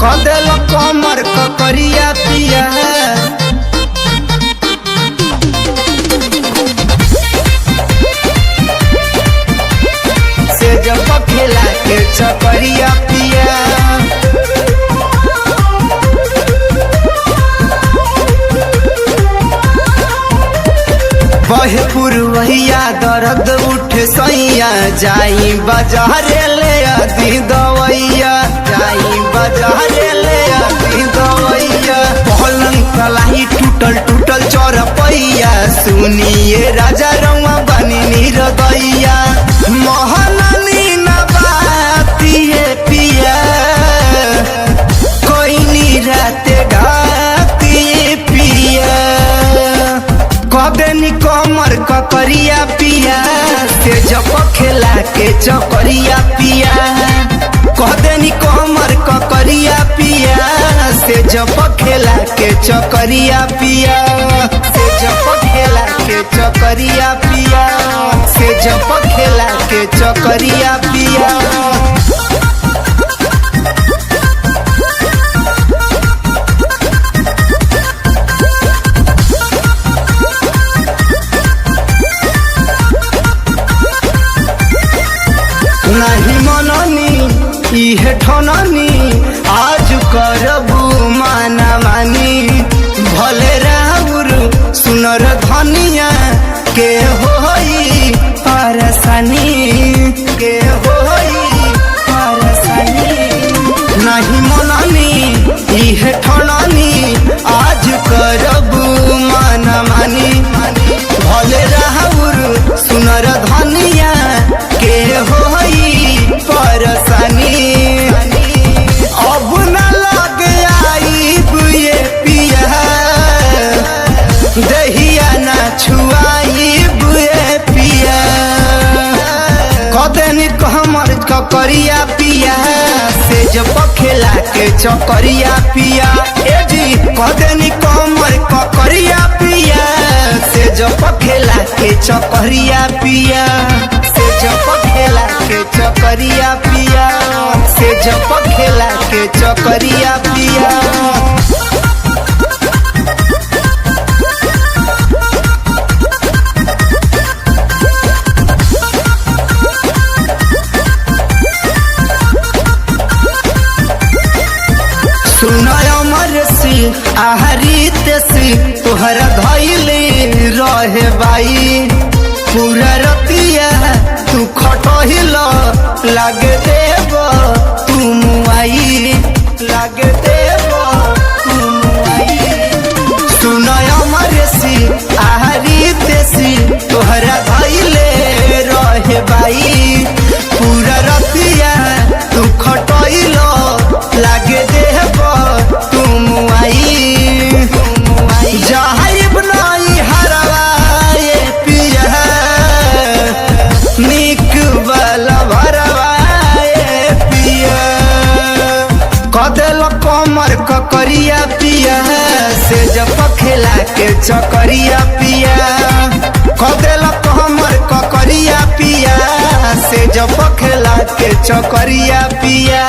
कदल कमर ककरिया पिया से जब खेला के चकरिया पिया बहे पुरवैया दर्द उठे सैया जाई बाजारे ले आदि दवैया जाई बाजारे ले आदि दवैया पलंग कलाई टूटल टूटल चौरपैया सुनिए राजा रउआ बनी निरदैया महनानी न बातिए पिया कोई निराते घातिए पिया कबे कमर ककरिया पिया से जप खेला के चकरिया पिया कबे कमर ककरिया पिया से जप खेला के चकरिया पिया से जप खेला के चकरिया पिया से जप खेला के चकरिया पिया नहीं मननी इहे ठननी आज करबू माना मानी भले राउर सुनर धनिया के होई परेशानी के होई परेशानी नहीं मननी इहे ठननी आज करबू माना मानी भले राउर सुनर धनिया के होई परेशानी अब न लग आई बुए पिया दहिया न छुआई बुए पिया कदनी कमर ककरिया पिया से जब खेला के चकरिया पिया ए जी कदनी कमर ककरिया पिया से जब खेला के चकरिया पिया से जब खेला के चकरिया पिया से जब खेला के चकरिया पिया सुनय मरसी आहरी तेसी तोहरा धैले रहे बाई पूरा रतिया तू खटहिल लागे देव तुम आई लागे देव तुम आई सुनय मरसी आहरी तेसी तोहरा धैले रहे बाई पूरा रतिया तू खटहिल लागे देव तुम आई जाहिब नहीं हरवाए पिया निक वाला भरवाए पिया कदल कमर ककरिया पिया से जब खेला के चकरिया पिया कदल कमर ककरिया पिया से जब खेला के चकरिया पिया।